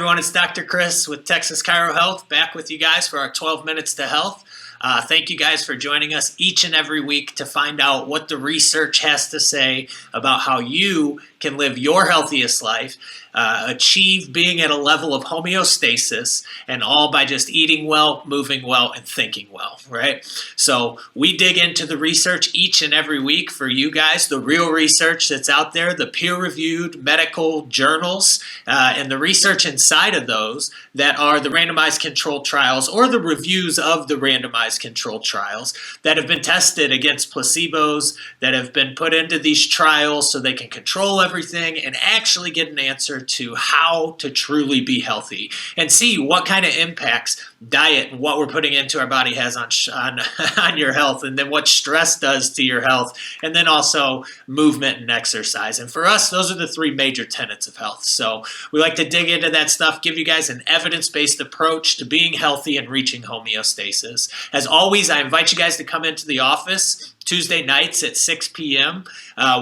everyone, it's Dr. Chris with Texas Chiro Health, back with you guys for our 12 Minutes to Health. Thank you guys for joining us each and every week to find out what the research has to say about how you can live your healthiest life, achieve being at a level of homeostasis, and all by just eating well, moving well, and thinking well, right? So we dig into the research each and every week for you guys, the real research that's out there, the peer-reviewed medical journals, and the research inside of those that are the randomized controlled trials or the reviews of the randomized controlled trials that have been tested against placebos, that have been put into these trials so they can control everything and actually get an answer to how to truly be healthy and see what kind of impacts diet and what we're putting into our body has on your health, and then what stress does to your health, and then also movement and exercise. And for us, those are the three major tenets of health. So we like to dig into that stuff, give you guys an evidence-based approach to being healthy and reaching homeostasis. As always, I invite you guys to come into the office Tuesday nights at 6 p.m.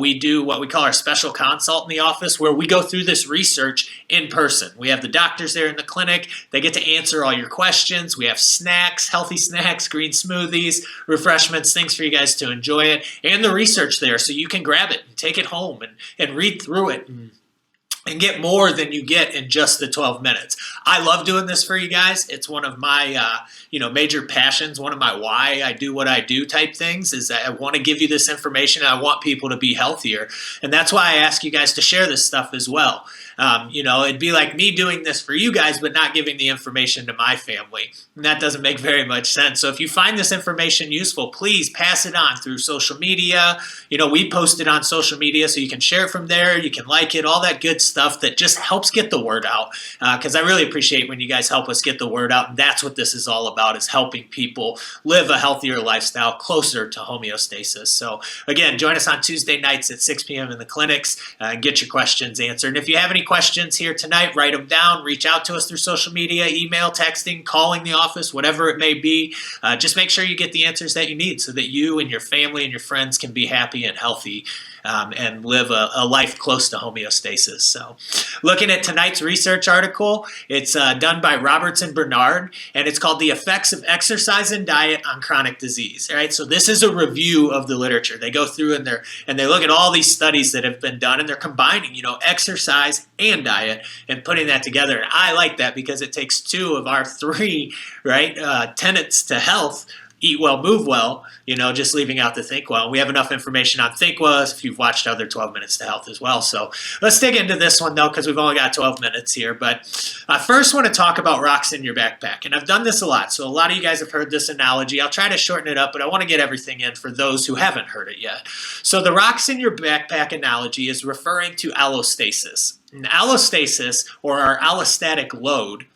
We do what we call our special consult in the office, where we go through this research in person. We have the doctors there in the clinic. They get to answer all your questions. We have snacks, healthy snacks, green smoothies, refreshments, things for you guys to enjoy it, and the research there so you can grab it and take it home and read through it and get more than you get in just the 12 minutes. I love doing this for you guys. It's one of my major passions, one of my why I do what I do type things, is that I want to give you this information. I want people to be healthier. And that's why I ask you guys to share this stuff as well. It'd be like me doing this for you guys, but not giving the information to my family. And that doesn't make very much sense. So if you find this information useful, please pass it on through social media. We post it on social media, so you can share it from there. You can like it, all that good stuff that just helps get the word out. Because I really appreciate when you guys help us get the word out. And that's what this is all about, is helping people live a healthier lifestyle closer to homeostasis. So again, join us on Tuesday nights at 6 p.m. in the clinics and get your questions answered. And if you have any questions here tonight, write them down, reach out to us through social media, email, texting, calling the office, whatever it may be. Just make sure you get the answers that you need so that you and your family and your friends can be happy and healthy and live a life close to homeostasis. So looking at tonight's research article, it's done by Roberts and Bernard, and it's called The Effects of Exercise and Diet on Chronic Disease. All right, so this is a review of the literature. They go through and they look at all these studies that have been done, and they're combining, exercise and diet and putting that together. And I like that because it takes two of our three, tenets to health: eat well, move well, just leaving out the think well. We have enough information on think well if you've watched other 12 Minutes to Health as well. So let's dig into this one, though, because we've only got 12 minutes here. But I first want to talk about rocks in your backpack. And I've done this a lot, so a lot of you guys have heard this analogy. I'll try to shorten it up, but I want to get everything in for those who haven't heard it yet. So the rocks in your backpack analogy is referring to allostasis. And allostasis, or our allostatic load,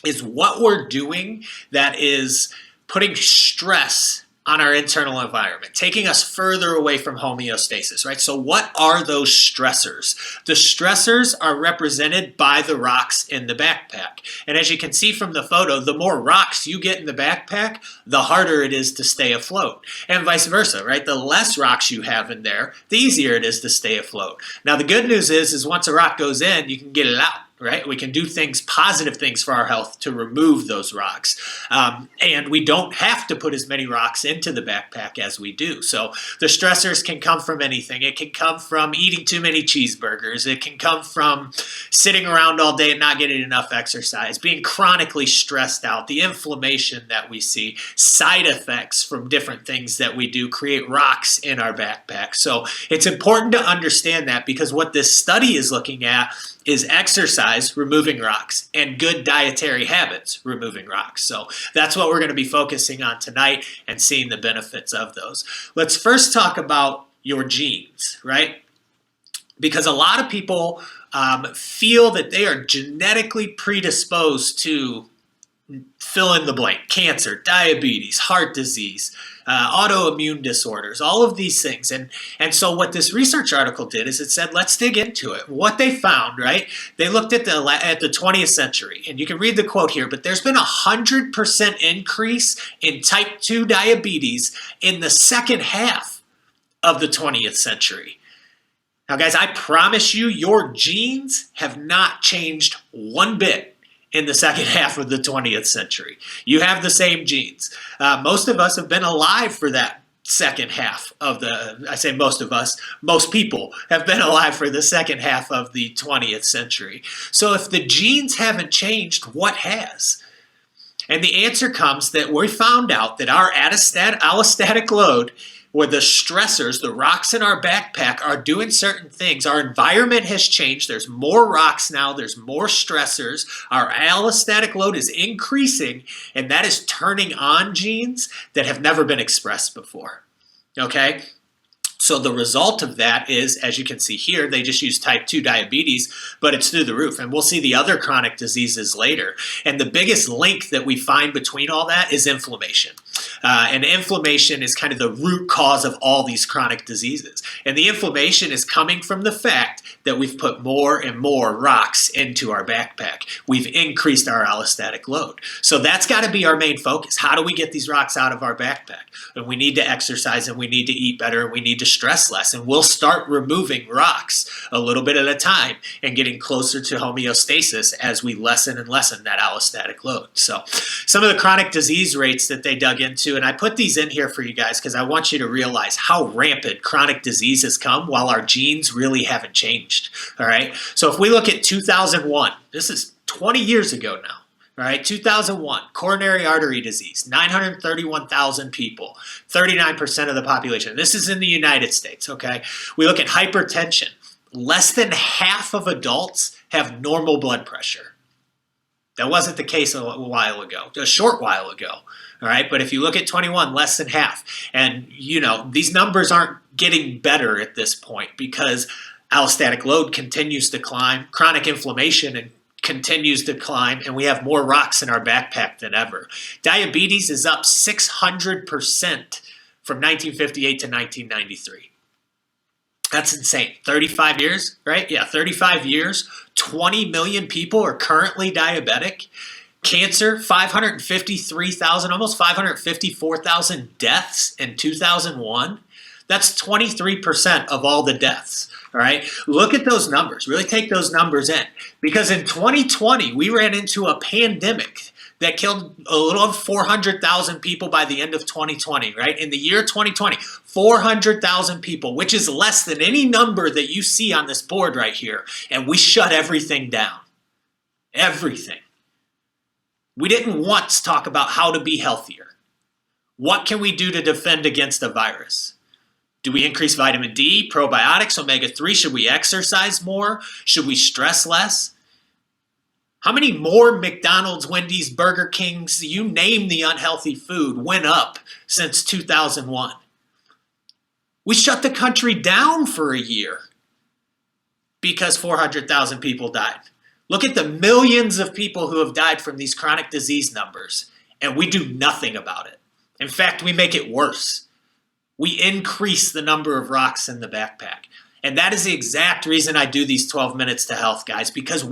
is what we're doing that is putting stress on our internal environment, taking us further away from homeostasis, right? So what are those stressors? The stressors are represented by the rocks in the backpack. And as you can see from the photo, the more rocks you get in the backpack, the harder it is to stay afloat. And vice versa, right? The less rocks you have in there, the easier it is to stay afloat. Now, the good news is once a rock goes in, you can get it out. Right? We can do positive things for our health to remove those rocks. And we don't have to put as many rocks into the backpack as we do. So the stressors can come from anything. It can come from eating too many cheeseburgers. It can come from sitting around all day and not getting enough exercise, being chronically stressed out, the inflammation that we see, side effects from different things that we do create rocks in our backpack. So it's important to understand that, because what this study is looking at is exercise removing rocks and good dietary habits removing rocks. So that's what we're going to be focusing on tonight and seeing the benefits of those. Let's first talk about your genes, right? Because a lot of people feel that they are genetically predisposed to fill in the blank: cancer, diabetes, heart disease, autoimmune disorders, all of these things. And so what this research article did is it said, let's dig into it. What they found, right? They looked at the 20th century, and you can read the quote here, but there's been 100% increase in type 2 diabetes in the second half of the 20th century. Now, guys, I promise you, your genes have not changed one bit in the second half of the 20th century. You have the same genes. Most of us have been alive for that second half of I say most of us, most people have been alive for the second half of the 20th century. So if the genes haven't changed, what has? And the answer comes that we found out that our allostatic load, where the stressors, the rocks in our backpack, are doing certain things. Our environment has changed. There's more rocks now. There's more stressors. Our allostatic load is increasing, and that is turning on genes that have never been expressed before. Okay? So the result of that is, as you can see here, they just use type 2 diabetes, but it's through the roof. And we'll see the other chronic diseases later. And the biggest link that we find between all that is inflammation. And inflammation is kind of the root cause of all these chronic diseases. And the inflammation is coming from the fact that we've put more and more rocks into our backpack. We've increased our allostatic load. So that's got to be our main focus. How do we get these rocks out of our backpack? And we need to exercise, and we need to eat better, and we need to stress less. And we'll start removing rocks a little bit at a time and getting closer to homeostasis as we lessen and lessen that allostatic load. So some of the chronic disease rates that they dug into, and I put these in here for you guys because I want you to realize how rampant chronic disease has come while our genes really haven't changed. All right. So if we look at 2001, this is 20 years ago now. All right, 2001, coronary artery disease, 931,000 people, 39% of the population. This is in the United States, okay? We look at hypertension. Less than half of adults have normal blood pressure. That wasn't the case a while ago, a short while ago, all right? But if you look at 21, less than half. And, you know, these numbers aren't getting better at this point because allostatic load continues to climb, chronic inflammation and continues to climb, and we have more rocks in our backpack than ever. Diabetes is up 600% from 1958 to 1993. That's insane. 35 years, right? Yeah, 35 years. 20 million people are currently diabetic. Cancer, 553,000, almost 554,000 deaths in 2001. That's 23% of all the deaths. All right, look at those numbers. Really take those numbers in. Because in 2020, we ran into a pandemic that killed a little over 400,000 people by the end of 2020, right? In the year 2020, 400,000 people, which is less than any number that you see on this board right here. And we shut everything down. Everything. We didn't once talk about how to be healthier. What can we do to defend against a virus? Do we increase vitamin D, probiotics, omega-3? Should we exercise more? Should we stress less? How many more McDonald's, Wendy's, Burger Kings, you name the unhealthy food, went up since 2001? We shut the country down for a year because 400,000 people died. Look at the millions of people who have died from these chronic disease numbers, and we do nothing about it. In fact, we make it worse. We increase the number of rocks in the backpack. And that is the exact reason I do these 12 minutes to health, guys, because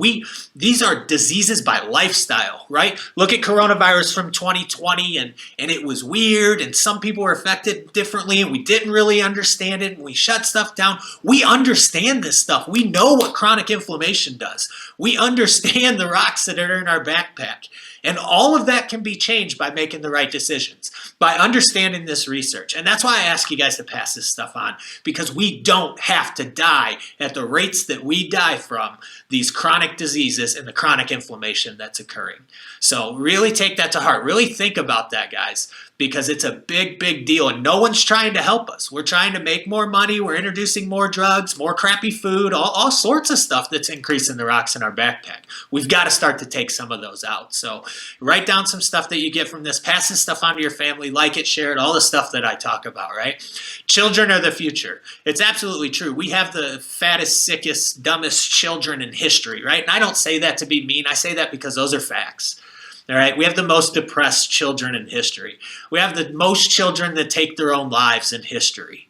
these are diseases by lifestyle, right? Look at coronavirus from 2020, and it was weird, and some people were affected differently, and we didn't really understand it, and we shut stuff down. We understand this stuff. We know what chronic inflammation does. We understand the rocks that are in our backpack. And all of that can be changed by making the right decisions, by understanding this research. And that's why I ask you guys to pass this stuff on, because we don't have to die at the rates that we die from these chronic diseases and the chronic inflammation that's occurring. So really take that to heart. Really think about that, guys, because it's a big, big deal. And no one's trying to help us. We're trying to make more money. We're introducing more drugs, more crappy food, all sorts of stuff that's increasing the rocks in our backpack. We've got to start to take some of those out. So write down some stuff that you get from this. Pass this stuff on to your family. Like it, share it, all the stuff that I talk about, right? Children are the future. It's absolutely true. We have the fattest, sickest, dumbest children in history, right? And I don't say that to be mean. I say that because those are facts. All right, we have the most depressed children in history. We have the most children that take their own lives in history.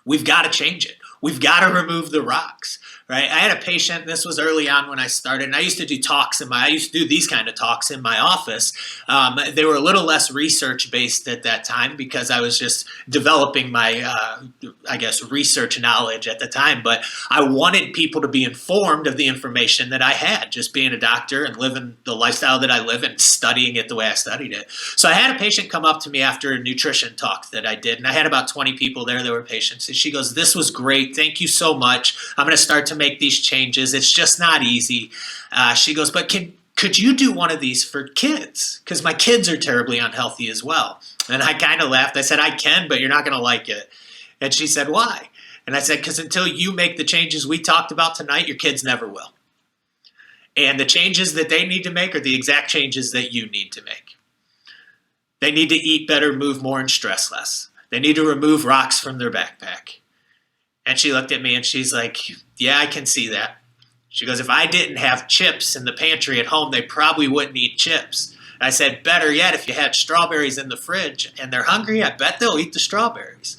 We've got to change it. We've got to remove the rocks. right? I had a patient, this was early on when I started, and I used to do these kind of talks in my office. They were a little less research based at that time because I was just developing my, research knowledge at the time. But I wanted people to be informed of the information that I had, just being a doctor and living the lifestyle that I live and studying it the way I studied it. So I had a patient come up to me after a nutrition talk that I did, and I had about 20 people there that were patients. And she goes, "This was great. Thank you so much. I'm going to start to make these changes. It's just not easy." She goes, "But could you do one of these for kids? Because my kids are terribly unhealthy as well." And I kind of laughed. I said, "I can, but you're not going to like it." And she said, "Why?" And I said, "Because until you make the changes we talked about tonight, your kids never will. And the changes that they need to make are the exact changes that you need to make. They need to eat better, move more, and stress less. They need to remove rocks from their backpack." And she looked at me and she's like, "Yeah, I can see that." She goes, "If I didn't have chips in the pantry at home, they probably wouldn't eat chips." I said, "Better yet, if you had strawberries in the fridge and they're hungry, I bet they'll eat the strawberries."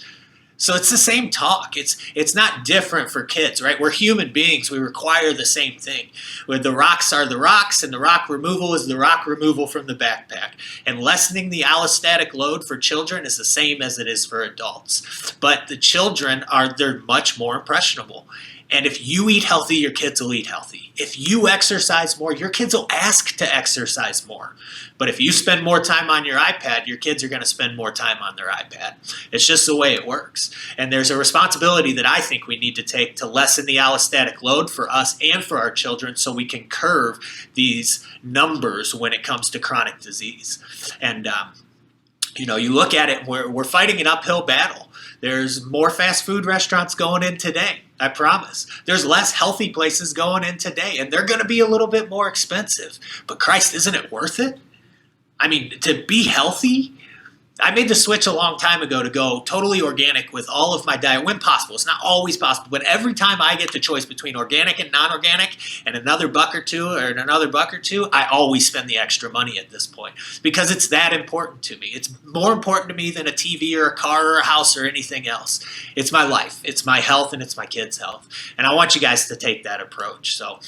So it's the same talk. It's not different for kids, right? We're human beings. We require the same thing. Where the rocks are the rocks, and the rock removal is the rock removal from the backpack. And lessening the allostatic load for children is the same as it is for adults. But the children they're much more impressionable. And if you eat healthy, your kids will eat healthy. If you exercise more, your kids will ask to exercise more. But if you spend more time on your iPad, your kids are going to spend more time on their iPad. It's just the way it works. And there's a responsibility that I think we need to take to lessen the allostatic load for us and for our children so we can curb these numbers when it comes to chronic disease. And, you look at it, we're fighting an uphill battle. There's more fast food restaurants going in today, I promise. There's less healthy places going in today, and they're going to be a little bit more expensive. But Christ, isn't it worth it? I mean, to be healthy, I made the switch a long time ago to go totally organic with all of my diet when possible. It's not always possible, but every time I get the choice between organic and non-organic and another buck or two, I always spend the extra money at this point because it's that important to me. It's more important to me than a TV or a car or a house or anything else. It's my life, it's my health, and it's my kids' health. And I want you guys to take that approach. So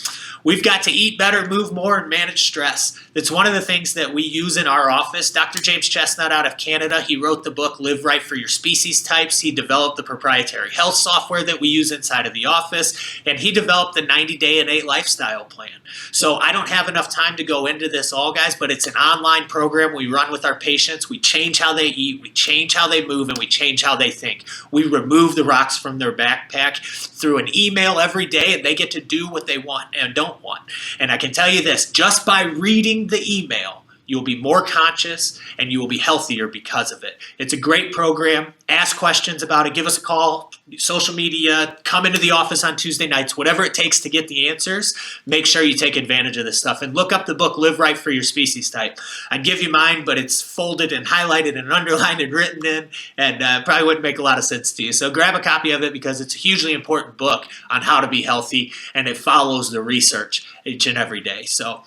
we've got to eat better, move more, and manage stress. That's one of the things that we use in our office. Dr. James Chestnut out of Canada, he wrote the book Live Right for Your Species Types. He developed the proprietary health software that we use inside of the office, and he developed the 90-day innate lifestyle plan. So I don't have enough time to go into this all, guys, but it's an online program we run with our patients. We change how they eat, we change how they move, and we change how they think. We remove the rocks from their backpack through an email every day, and they get to do what they want and don't want. And I can tell you this, just by reading the email, you'll be more conscious and you will be healthier because of it. It's a great program. Ask questions about it. Give us a call, social media, come into the office on Tuesday nights, whatever it takes to get the answers. Make sure you take advantage of this stuff and look up the book, Live Right for Your Species Type. I'd give you mine, but it's folded and highlighted and underlined and written in and probably wouldn't make a lot of sense to you. So grab a copy of it because it's a hugely important book on how to be healthy and it follows the research each and every day. So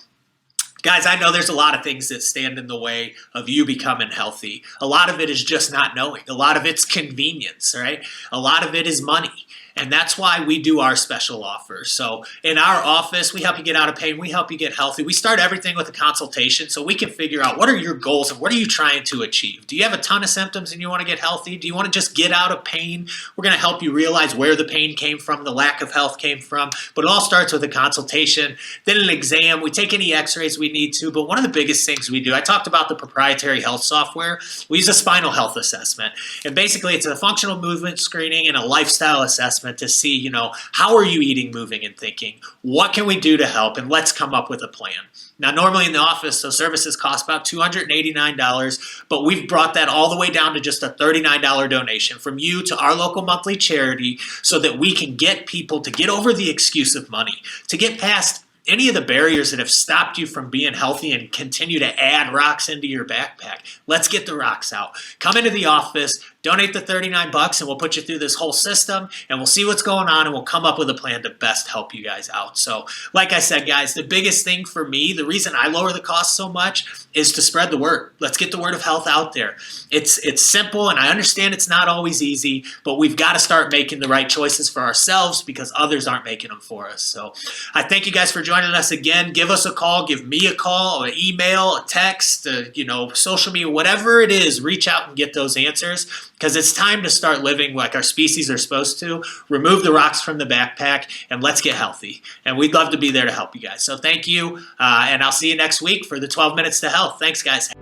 guys, I know there's a lot of things that stand in the way of you becoming healthy. A lot of it is just not knowing. A lot of it's convenience, right? A lot of it is money. And that's why we do our special offers. So in our office, we help you get out of pain. We help you get healthy. We start everything with a consultation so we can figure out what are your goals and what are you trying to achieve. Do you have a ton of symptoms and you want to get healthy? Do you want to just get out of pain? We're going to help you realize where the pain came from, the lack of health came from. But it all starts with a consultation, then an exam. We take any x-rays we need to. But one of the biggest things we do, I talked about the proprietary health software. We use a spinal health assessment. And basically it's a functional movement screening and a lifestyle assessment to see, how are you eating, moving, and thinking? What can we do to help? And let's come up with a plan. Now, normally in the office, those services cost about $289, but we've brought that all the way down to just a $39 donation from you to our local monthly charity so that we can get people to get over the excuse of money, to get past any of the barriers that have stopped you from being healthy and continue to add rocks into your backpack. Let's get the rocks out. Come into the office, donate the $39, and we'll put you through this whole system, and we'll see what's going on, and we'll come up with a plan to best help you guys out. So like I said, guys, the biggest thing for me, the reason I lower the cost so much is to spread the word. Let's get the word of health out there. It's simple, and I understand it's not always easy, but we've got to start making the right choices for ourselves because others aren't making them for us. So I thank you guys for joining us again. Give us a call, give me a call, an email, a text, social media, whatever it is, reach out and get those answers because it's time to start living like our species are supposed to. Remove the rocks from the backpack and let's get healthy. And we'd love to be there to help you guys. So thank you, and I'll see you next week for the 12 Minutes to Health. Thanks, guys.